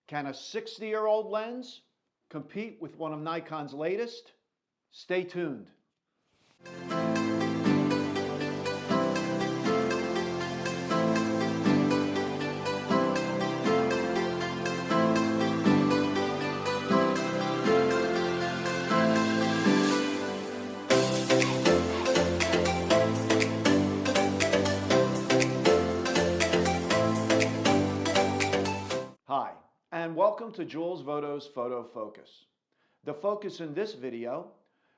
Can a 60-year-old lens compete with one of Nikon's latest? Stay tuned. Hi, and welcome to Jules Voto's Photo Focus. The focus in this video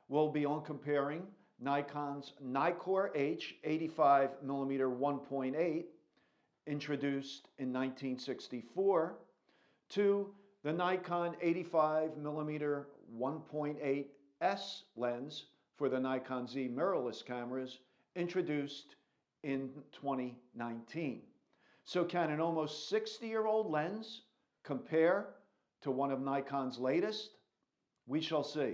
will be on comparing Nikon's Nikkor H 85mm 1.8, introduced in 1964, to the Nikon 85mm 1.8S lens for the Nikon Z mirrorless cameras, introduced in 2019. So can an almost 60-year-old lens compare to one of Nikon's latest? We shall see.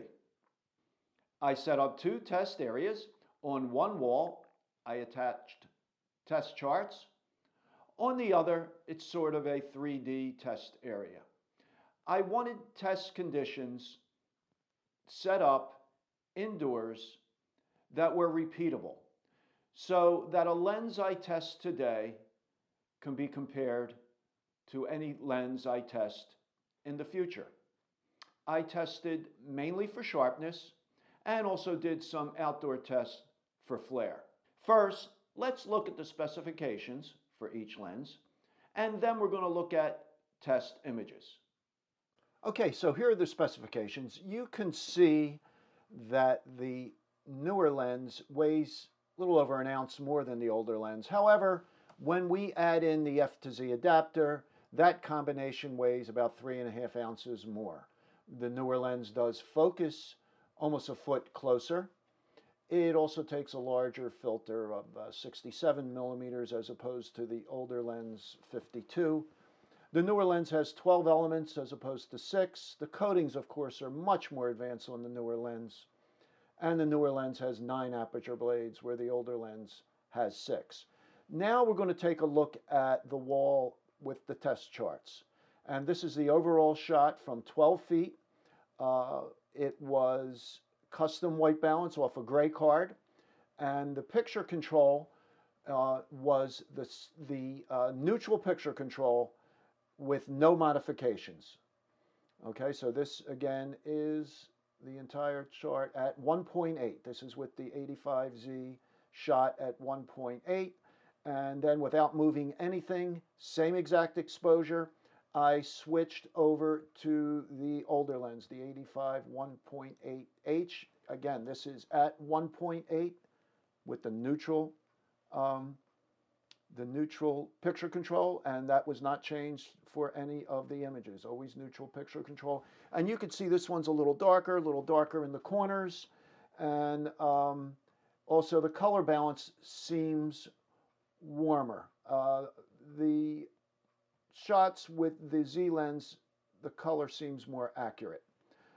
I set up two test areas. On one wall, I attached test charts. On the other, it's sort of a 3D test area. I wanted test conditions set up indoors that were repeatable, so that a lens I test today can be compared to any lens I test in the future. I tested mainly for sharpness and also did some outdoor tests for flare. First, let's look at the specifications for each lens, and then we're going to look at test images. Okay, so here are the specifications. You can see that the newer lens weighs a little over an ounce more than the older lens. However, when we add in the F to Z adapter, that combination weighs about 3.5 ounces more. The newer lens does focus almost a foot closer. It also takes a larger filter of 67 millimeters as opposed to the older lens 52. The newer lens has 12 elements as opposed to 6. The coatings, of course, are much more advanced on the newer lens. And the newer lens has 9 aperture blades, where the older lens has 6. Now we're going to take a look at the wall with the test charts. And this is the overall shot from 12 feet. It was custom white balance off a gray card. And the picture control was the neutral picture control with no modifications. Okay, so this again is the entire chart at 1.8. This is with the 85Z shot at 1.8. And then without moving anything, same exact exposure, I switched over to the older lens, the 85 1.8H. Again, this is at 1.8 with the neutral picture control, and that was not changed for any of the images. Always neutral picture control. And you can see this one's a little darker in the corners. And also the color balance seems warmer. The shots with the Z lens, the color seems more accurate.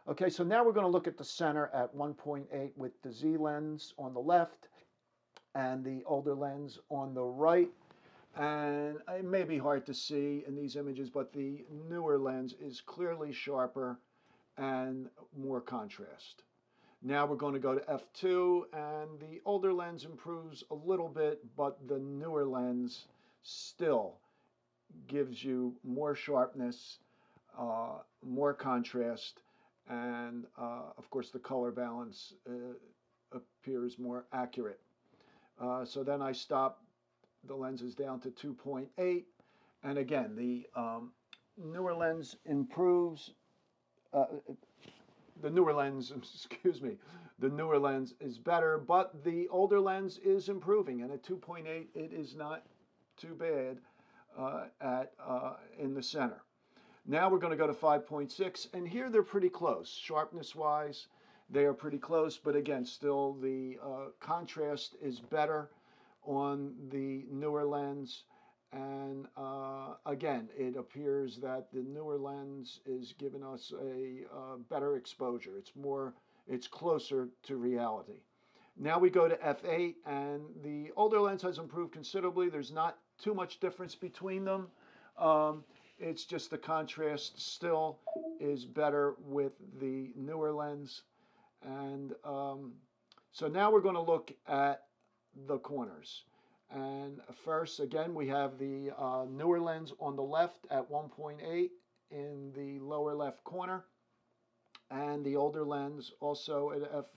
Okay, so now we're going to look at the center at 1.8 with the Z lens on the left and the older lens on the right. And it may be hard to see in these images, but the newer lens is clearly sharper and more contrast. Now we're going to go to f2, and the older lens improves a little bit, but the newer lens still gives you more sharpness, more contrast, and of course the color balance appears more accurate. So then I stop the lenses down to 2.8, and again the newer lens improves. The newer lens, excuse me, the newer lens is better, but the older lens is improving, and at 2.8 it is not too bad in the center. Now we're going to go to 5.6, and here they're pretty close. Sharpness-wise, they are pretty close, but again, still the contrast is better on the newer lens. And again, it appears that the newer lens is giving us a better exposure. It's closer to reality. Now we go to f8, and the older lens has improved considerably. There's not too much difference between them. It's just the contrast still is better with the newer lens. And so now we're going to look at the corners. And first, again, we have the newer lens on the left at 1.8 in the lower left corner, and the older lens also at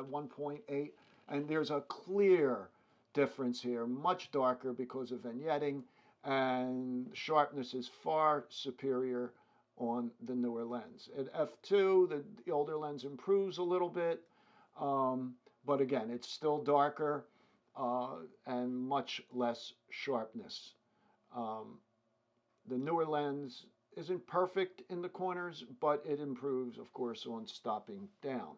1.8. And there's a clear difference here, much darker because of vignetting, and sharpness is far superior on the newer lens. At f2, the older lens improves a little bit, but again, it's still darker and much less sharpness. The newer lens isn't perfect in the corners, but it improves, of course, on stopping down.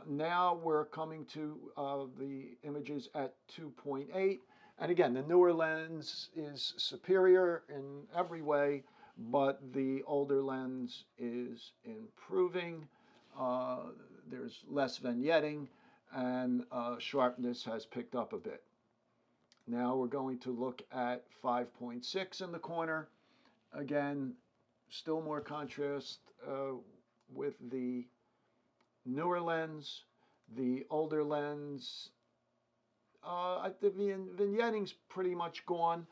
Now we're coming to the images at 2.8. And again, the newer lens is superior in every way, but the older lens is improving. There's less vignetting, and sharpness has picked up a bit. Now we're going to look at 5.6 in the corner. Again, still more contrast with the newer lens. The older lens, the vignetting's pretty much gone,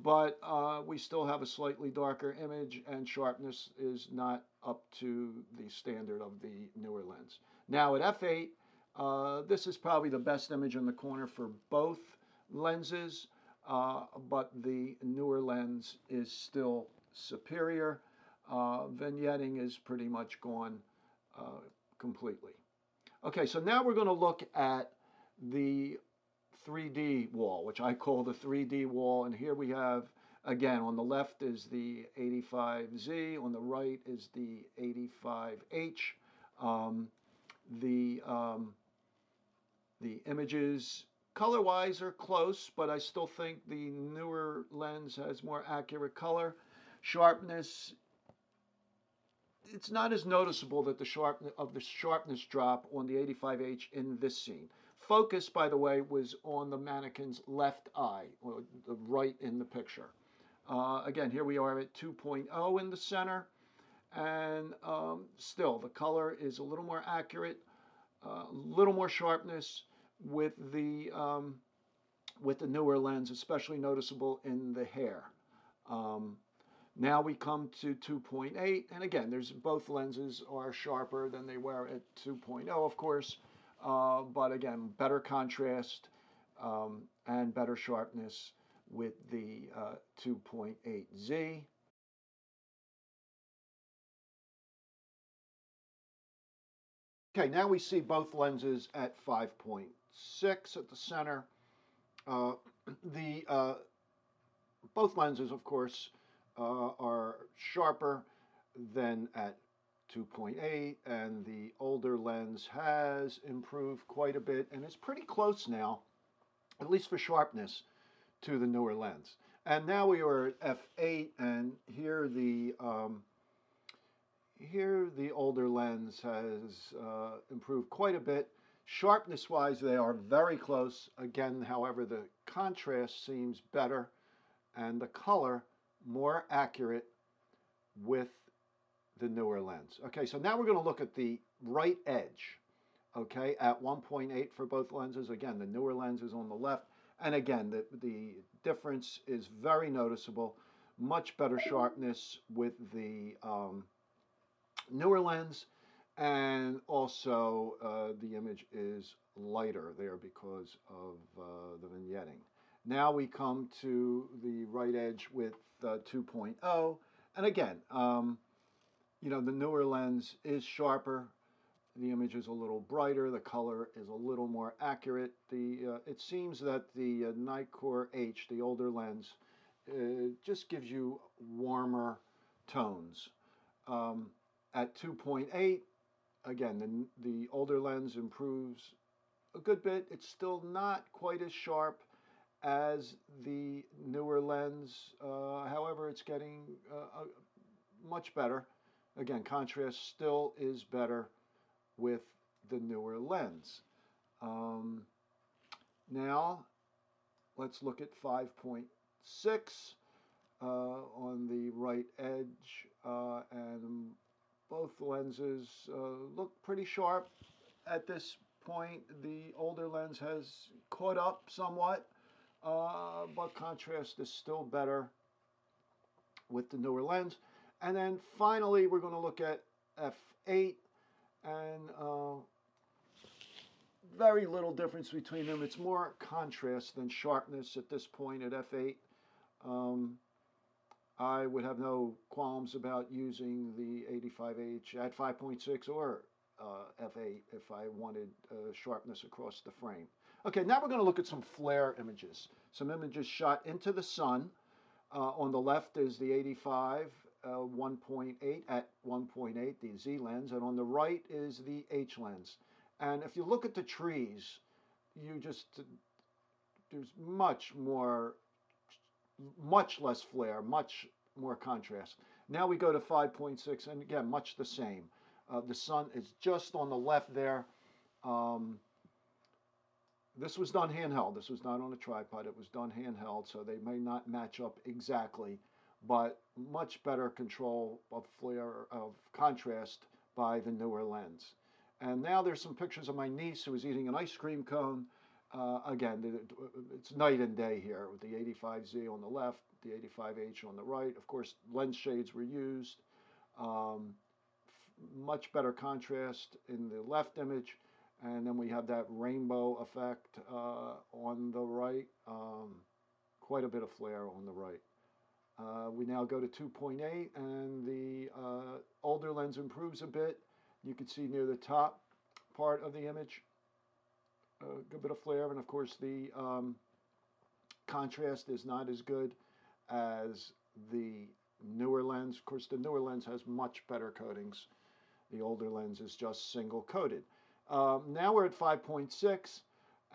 but we still have a slightly darker image, and sharpness is not up to the standard of the newer lens. Now at f8, this is probably the best image in the corner for both lenses, but the newer lens is still superior. Vignetting is pretty much gone completely. Okay, so now we're going to look at the 3D wall, which I call the 3D wall. And here we have, again, on the left is the 85Z, on the right is the 85H. The images color-wise are close, but I still think the newer lens has more accurate color. Sharpness, it's not as noticeable that the sharpness drop on the 85H in this scene. Focus, by the way, was on the mannequin's left eye, or the right in the picture. Again, here we are at 2.0 in the center, and still the color is a little more accurate, a little more sharpness with the newer lens, especially noticeable in the hair. Now we come to 2.8, and again, both lenses are sharper than they were at 2.0, of course, but again, better contrast and better sharpness with the 2.8Z. Okay, now we see both lenses at 5.6 at the center. Both lenses, of course, are sharper than at 2.8, and the older lens has improved quite a bit, and it's pretty close now, at least for sharpness, to the newer lens. And now we are at f8, and here the older lens has improved quite a bit. Sharpness-wise, they are very close. Again, however, the contrast seems better, and the color more accurate with the newer lens. Okay, so now we're going to look at the right edge, okay, at 1.8 for both lenses. Again, the newer lens is on the left, and again, the difference is very noticeable. Much better sharpness with the newer lens, and also the image is lighter there because of the vignetting. Now we come to the right edge with 2.0, and again, you know, the newer lens is sharper, the image is a little brighter, the color is a little more accurate. It seems that the Nikkor H, the older lens, just gives you warmer tones. At 2.8, again, the older lens improves a good bit. It's still not quite as sharp as the newer lens. However, it's getting much better. Again, contrast still is better with the newer lens. Now, let's look at 5.6. on the right edge, and both lenses look pretty sharp at this point. The older lens has caught up somewhat, but contrast is still better with the newer lens. And then finally, we're going to look at f8, and very little difference between them. It's more contrast than sharpness at this point at f8. I would have no qualms about using the 85H at 5.6 or f8 if I wanted sharpness across the frame. Okay, now we're going to look at some flare images. Some images shot into the sun. On the left is the 85 1.8 at 1.8, the Z lens, and on the right is the H lens. And if you look at the trees, there's much less flare, much more contrast. Now we go to 5.6, and again, much the same. The sun is just on the left there. This was done handheld. This was not on a tripod. It was done handheld, so they may not match up exactly, but much better control of flare, of contrast by the newer lens. And now there's some pictures of my niece who was eating an ice cream cone. Again, it's night and day here with the 85Z on the left, the 85H on the right. Of course, lens shades were used. Much better contrast in the left image. And then we have that rainbow effect on the right. Quite a bit of flare on the right. We now go to 2.8, and the older lens improves a bit. You can see near the top part of the image a good bit of flare, and of course the contrast is not as good as the newer lens. Of course, the newer lens has much better coatings. The older lens is just single coated. Now we're at 5.6,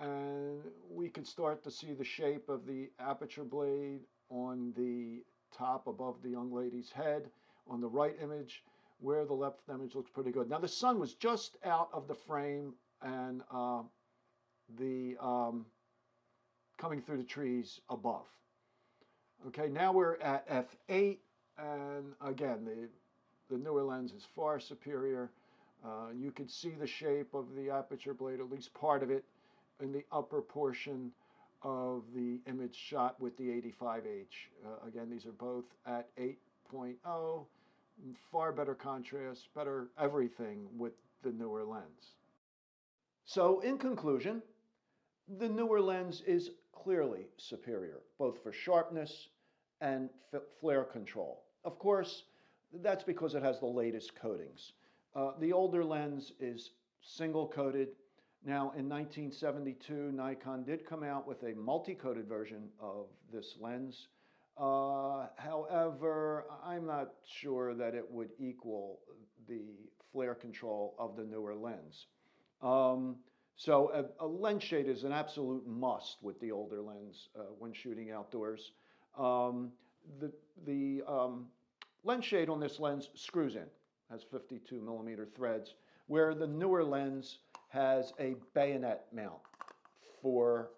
and we can start to see the shape of the aperture blade on the top above the young lady's head on the right image, where the left image looks pretty good. Now the sun was just out of the frame, and coming through the trees above. Okay, now we're at f8, and again, the newer lens is far superior. You can see the shape of the aperture blade, at least part of it, in the upper portion of the image shot with the 85H. Again, these are both at 8.0, far better contrast, better everything with the newer lens. So in conclusion, the newer lens is clearly superior, both for sharpness and flare control. Of course, that's because it has the latest coatings. The older lens is single-coated. Now, in 1972, Nikon did come out with a multi-coated version of this lens. However, I'm not sure that it would equal the flare control of the newer lens. So a lens shade is an absolute must with the older lens when shooting outdoors. The lens shade on this lens screws in, has 52 millimeter threads, where the newer lens has a bayonet mount for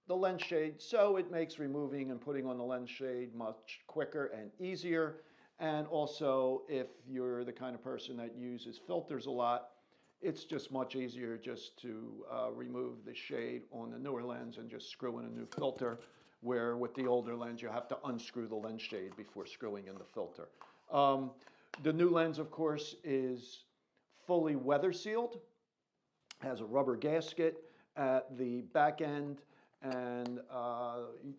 the lens shade, so it makes removing and putting on the lens shade much quicker and easier. And also, if you're the kind of person that uses filters a lot, it's just much easier just to remove the shade on the newer lens and just screw in a new filter, where with the older lens you have to unscrew the lens shade before screwing in the filter. The new lens, of course, is fully weather sealed, has a rubber gasket at the back end, and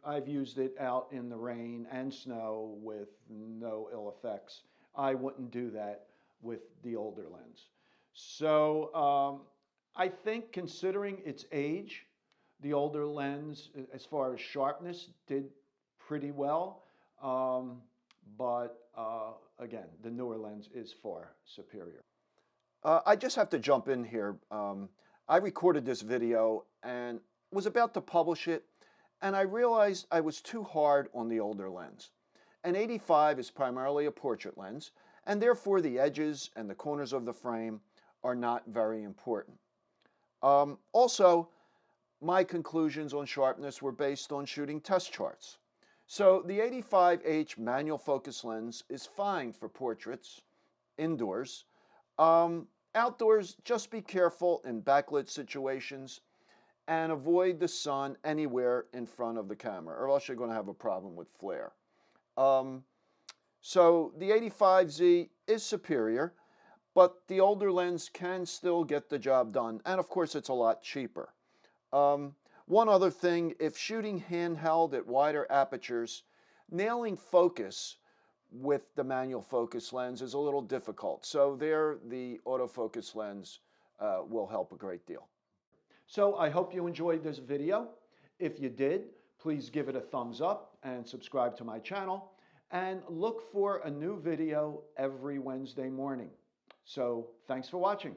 I've used it out in the rain and snow with no ill effects. I wouldn't do that with the older lens. So I think, considering its age, the older lens, as far as sharpness, did pretty well. But again, the newer lens is far superior. I just have to jump in here. I recorded this video and was about to publish it, and I realized I was too hard on the older lens. An 85 is primarily a portrait lens, and therefore the edges and the corners of the frame are not very important. Also, my conclusions on sharpness were based on shooting test charts. So the 85H manual focus lens is fine for portraits, indoors. Outdoors, just be careful in backlit situations and avoid the sun anywhere in front of the camera, or else you're going to have a problem with flare. So the 85Z is superior, but the older lens can still get the job done, and of course it's a lot cheaper. One other thing, if shooting handheld at wider apertures, nailing focus with the manual focus lens is a little difficult. So there, the autofocus lens will help a great deal. So I hope you enjoyed this video. If you did, please give it a thumbs up and subscribe to my channel. And look for a new video every Wednesday morning. So thanks for watching.